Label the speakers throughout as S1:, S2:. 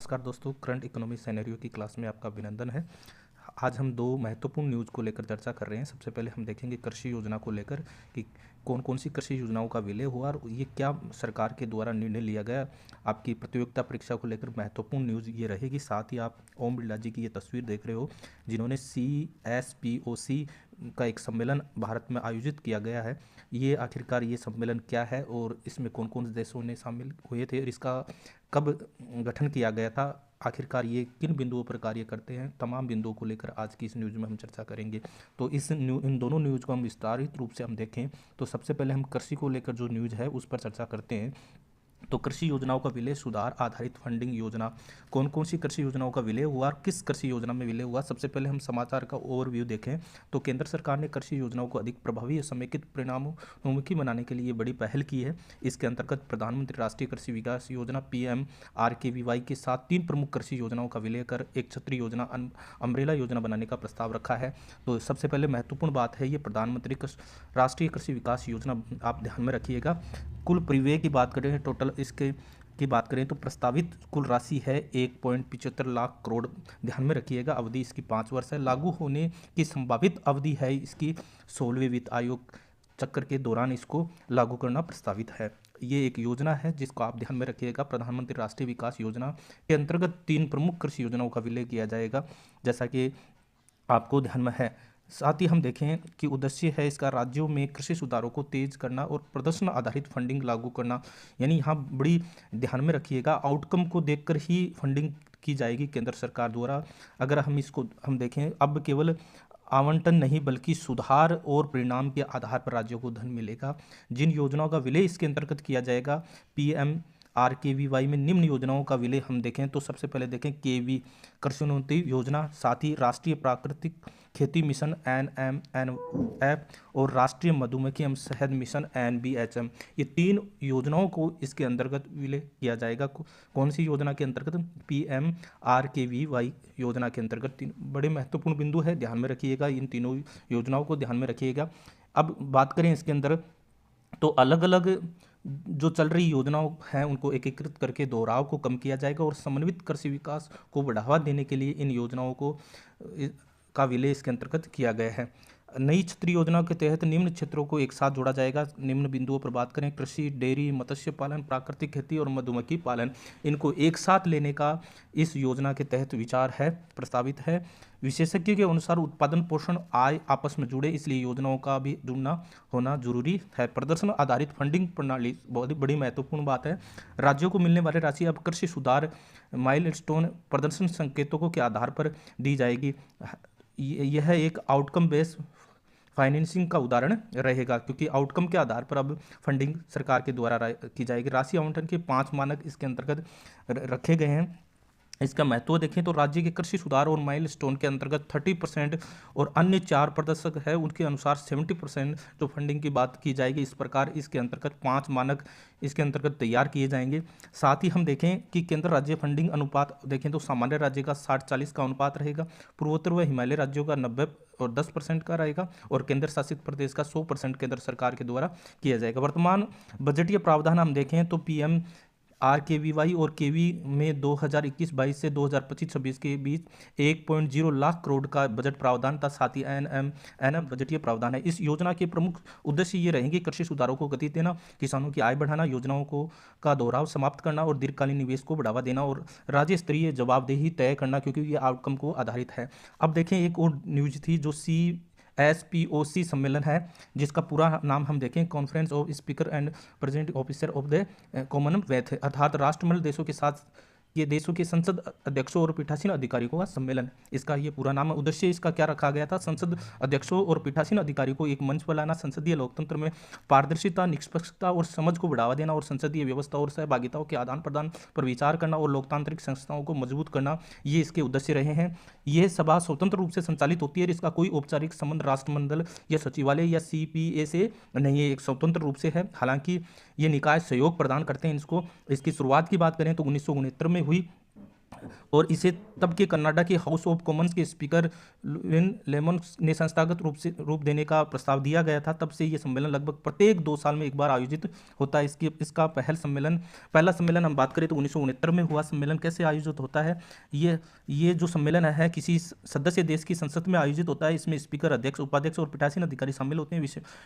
S1: नमस्कार दोस्तों, current economy scenario की क्लास में आपका अभिनंदन है। आज हम दो महत्वपूर्ण न्यूज़ को लेकर चर्चा कर रहे हैं। सबसे पहले हम देखेंगे कृषि योजना को लेकर कि कौन कौन सी कृषि योजनाओं का विलय हुआ और ये क्या सरकार के द्वारा निर्णय लिया गया। आपकी प्रतियोगिता परीक्षा को लेकर महत्वपूर्ण न्यूज़ ये रहेगी। साथ ही आप ओम बिरला जी की ये तस्वीर देख रहे हो, जिन्होंने CSPOC का एक सम्मेलन भारत में आयोजित किया गया है। ये आखिरकार ये सम्मेलन क्या है और इसमें कौन कौन से देशों ने शामिल हुए थे और इसका कब गठन किया गया था, आखिरकार ये किन बिंदुओं पर कार्य करते हैं, तमाम बिंदुओं को लेकर आज की इस न्यूज़ में हम चर्चा करेंगे। तो इन दोनों न्यूज़ को हम विस्तारित रूप से हम देखें तो सबसे पहले हम कृषि को लेकर जो न्यूज़ है उस पर चर्चा करते हैं। तो कृषि योजनाओं का विलय, सुधार आधारित फंडिंग योजना, कौन कौन सी कृषि योजनाओं का विलय हुआ और किस कृषि योजना में विलय हुआ। सबसे पहले हम समाचार का ओवरव्यू देखें तो केंद्र सरकार ने कृषि योजनाओं को अधिक प्रभावी और समेकित परिणामोन्मुखी बनाने के लिए बड़ी पहल की है। इसके अंतर्गत प्रधानमंत्री राष्ट्रीय कृषि विकास योजना PMRKVY के साथ 3 प्रमुख कृषि योजनाओं का विलय कर एक छतरी योजना, अम्ब्रेला योजना बनाने का प्रस्ताव रखा है। तो सबसे पहले महत्वपूर्ण बात है ये प्रधानमंत्री राष्ट्रीय कृषि विकास योजना, आप ध्यान में रखिएगा। कुल परिव्यय की बात करें, टोटल इसके की बात करें तो प्रस्तावित कुल राशि है 1.75 लाख करोड़। ध्यान में रखिएगा, अवधि इसकी 5 वर्ष है। लागू होने की संभावित अवधि है इसकी 16वें वित्त आयोग चक्र के दौरान इसको लागू करना प्रस्तावित है। ये एक योजना है जिसको आप ध्यान में रखिएगा। प्रधानमंत्री राष्ट्रीय विकास योजना के अंतर्गत 3 प्रमुख कृषि योजनाओं का विलय किया जाएगा, जैसा कि आपको ध्यान में है। साथ ही हम देखें कि उद्देश्य है इसका राज्यों में कृषि सुधारों को तेज करना और प्रदर्शन आधारित फंडिंग लागू करना। यानी यहाँ बड़ी ध्यान में रखिएगा, आउटकम को देखकर ही फंडिंग की जाएगी केंद्र सरकार द्वारा। अगर हम देखें, अब केवल आवंटन नहीं बल्कि सुधार और परिणाम के आधार पर राज्यों को धन मिलेगा। जिन योजनाओं का विलय इसके अंतर्गत किया जाएगा PMRKVY में निम्न योजनाओं का विलय हम देखें तो सबसे पहले देखें KV कृषि योजना, साथ ही राष्ट्रीय प्राकृतिक खेती मिशन NMNF और राष्ट्रीय मधुमक्खी एवं शहद मिशन NBHM। ये 3 योजनाओं को इसके अंतर्गत विलय किया जाएगा। कौन सी योजना के अंतर्गत? PMRKVY योजना के अंतर्गत। 3 बड़े महत्वपूर्ण बिंदु है, ध्यान में रखिएगा, इन तीनों योजनाओं को ध्यान में रखिएगा। अब बात करें इसके अंदर तो अलग अलग जो चल रही योजनाओं हैं उनको एकीकृत करके दोहराव को कम किया जाएगा और समन्वित कृषि विकास को बढ़ावा देने के लिए इन योजनाओं का विलय इसके अंतर्गत किया गया है। नई छतरी योजना के तहत निम्न क्षेत्रों को एक साथ जोड़ा जाएगा। निम्न बिंदुओं पर बात करें, कृषि, डेयरी, मत्स्य पालन, प्राकृतिक खेती और मधुमक्खी पालन, इनको एक साथ लेने का इस योजना के तहत विचार है, प्रस्तावित है। विशेषज्ञ के अनुसार उत्पादन, पोषण, आय आपस में जुड़े, इसलिए योजनाओं का भी जुड़ना होना जरूरी है। प्रदर्शन आधारित फंडिंग प्रणाली बहुत ही बड़ी महत्वपूर्ण बात है। राज्यों को मिलने वाली राशि अब कृषि सुधार माइलस्टोन प्रदर्शन संकेतकों के आधार पर दी जाएगी। यह एक आउटकम बेस्ड फाइनेंसिंग का उदाहरण रहेगा, क्योंकि आउटकम के आधार पर अब फंडिंग सरकार के द्वारा की जाएगी। राशि आवंटन के 5 मानक इसके अंतर्गत रखे गए हैं। इसका महत्व देखें तो राज्य के कृषि सुधार और माइलस्टोन के अंतर्गत 30% और अन्य 4 प्रदर्शक है उनके अनुसार 70% जो फंडिंग की बात की जाएगी। इस प्रकार इसके अंतर्गत 5 मानक इसके अंतर्गत तैयार किए जाएंगे। साथ ही हम देखें कि केंद्र राज्य फंडिंग अनुपात देखें तो सामान्य राज्य का 60-40 का अनुपात रहेगा, पूर्वोत्तर व हिमालय राज्यों का 90 और 10% का रहेगा और केंद्र शासित प्रदेश का 100% केंद्र सरकार के द्वारा किया जाएगा। वर्तमान बजटीय प्रावधान हम देखें तो PMRKVY और KV में 2021-22 से 2025-26 के बीच 1.0 लाख करोड़ का बजट प्रावधान था। साथ ही NMNF बजटीय प्रावधान है। इस योजना के प्रमुख उद्देश्य ये रहेंगे, कृषि सुधारों को गति देना, किसानों की आय बढ़ाना, योजनाओं का दोहराव समाप्त करना और दीर्घकालीन निवेश को बढ़ावा देना और राज्य स्तरीय जवाबदेही तय करना, क्योंकि ये आउटकम को आधारित है। अब देखें, एक और न्यूज थी जो CSPOC सम्मेलन है, जिसका पूरा नाम हम देखें conference of speaker and president officer of the Commonwealth, अर्थात राष्ट्रमंडल देशों के साथ ये देशों के संसद अध्यक्षों और पीठासीन अधिकारियों का सम्मेलन, इसका ये पूरा नाम है। उद्देश्य इसका क्या रखा गया था? संसद अध्यक्षों और पीठासीन अधिकारियों को एक मंच पर लाना, संसदीय लोकतंत्र में पारदर्शिता, निष्पक्षता और समझ को बढ़ावा देना और संसदीय व्यवस्था और सहभागिताओं के आदान प्रदान पर विचार करना और लोकतांत्रिक संस्थाओं को मजबूत करना, ये इसके उद्देश्य रहे हैं। यह सभा स्वतंत्र रूप से संचालित होती है और इसका कोई औपचारिक संबंध राष्ट्रमंडल या सचिवालय या CPA से नहीं है, एक स्वतंत्र रूप से है। हालांकि ये निकाय सहयोग प्रदान करते हैं इसको। इसकी शुरुआत की बात करें तो 1969 में हुई और इसे तब के कनाडा के हाउस ऑफ कॉमन्स के स्पीकर लुइन लेमन ने संस्थागत रूप देने का प्रस्ताव दिया गया था। तब से ये सम्मेलन लगभग प्रत्येक 2 साल में एक बार आयोजित होता है। इसका पहला सम्मेलन हम बात करें तो 1969 में हुआ। सम्मेलन कैसे आयोजित होता है? ये जो सम्मेलन है किसी सदस्य देश की संसद में आयोजित होता है। इसमें स्पीकर, अध्यक्ष, उपाध्यक्ष और पीठासीन अधिकारी शामिल होते हैं।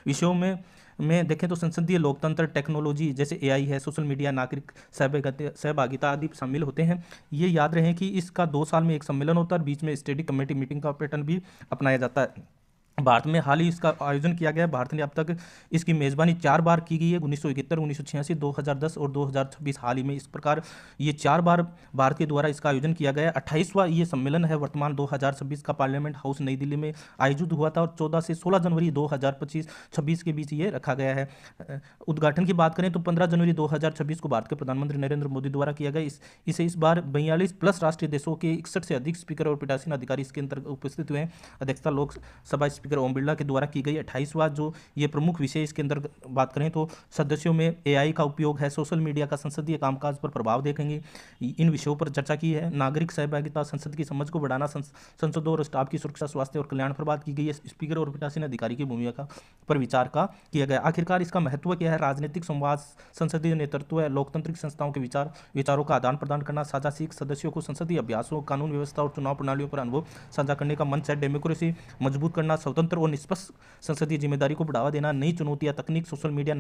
S1: विषयों में देखें तो संसदीय लोकतंत्र, टेक्नोलॉजी जैसे एआई है, सोशल मीडिया, नागरिक सहभागिता आदि शामिल होते हैं। ये याद रहे कि इसका 2 साल में एक सम्मेलन होता है और बीच में स्टडी कमेटी मीटिंग का पैटर्न भी अपनाया जाता है। भारत में हाल ही इसका आयोजन किया गया है। भारत ने अब तक इसकी मेज़बानी 4 बार की गई है, 1971, 1986, 2010 और 2026 हाल ही में। इस प्रकार ये 4 बार भारत के द्वारा इसका आयोजन किया गया है। 28वां ये सम्मेलन है वर्तमान 2026 का। पार्लियामेंट हाउस नई दिल्ली में आयोजित हुआ था और 14 से 16 जनवरी 2026 के बीच ये रखा गया है। उद्घाटन की बात करें तो 15 जनवरी 2026 को भारत के प्रधानमंत्री नरेंद्र मोदी द्वारा किया गया। इस बार 42 प्लस राष्ट्रीय देशों के 61 से अधिक स्पीकर और पीठासीन अधिकारी इसके अंतर्गत उपस्थित हुए। अध्यक्षता लोकसभा स्पीकर ओम बिरला के द्वारा की गई। 28वां जो ये प्रमुख विषय इसके अंदर बात करें तो सदस्यों में एआई का उपयोग है, सोशल मीडिया का संसदीय कामकाज पर प्रभाव देखेंगे। इन विषयों पर चर्चा की है। नागरिक सहभागिता, संसद की समझ को बढ़ाना, संसदों और स्टाफ की सुरक्षा, स्वास्थ्य और कल्याण पर बात की गई है। स्पीकर और पीठासीन अधिकारी की भूमिका पर विचार का किया गया। आखिरकार इसका महत्व क्या है? राजनीतिक संवाद, संसदीय नेतृत्व है, लोकतांत्रिक संस्थाओं के विचारों का आदान प्रदान करना, साझा सीख, सदस्यों को संसदीय अभ्यासों, कानून व्यवस्था और चुनाव प्रणालियों पर अनुभव साझा करने का मंच है। डेमोक्रेसी मजबूत करना, स्वतंत्र और निष्पक्ष संसदीय जिम्मेदारी को बढ़ावा देना, नई चुनौतियां, तकनीक, सोशल मीडिया,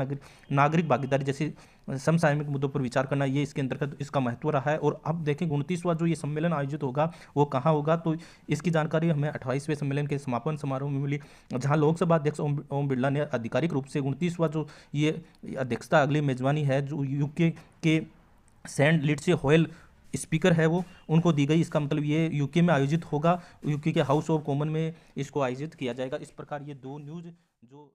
S1: नागरिक भागीदारी जैसे समसामयिक मुद्दों पर विचार करना, ये इसके अंतर्गत इसका महत्व रहा है। और अब देखें 29वां जो ये सम्मेलन आयोजित होगा वो कहाँ होगा, तो इसकी जानकारी हमें 28वें सम्मेलन के समापन समारोह में मिली, जहां लोकसभा अध्यक्ष ओम बिरला ने आधिकारिक रूप से 29वां जो ये अध्यक्षता, अगली मेजबानी है जो यूके के सेंट लिंडसे होयल स्पीकर है वो उनको दी गई। इसका मतलब ये यूके में आयोजित होगा, यूके के हाउस ऑफ कॉमन में इसको आयोजित किया जाएगा। इस प्रकार ये 2 न्यूज़ जो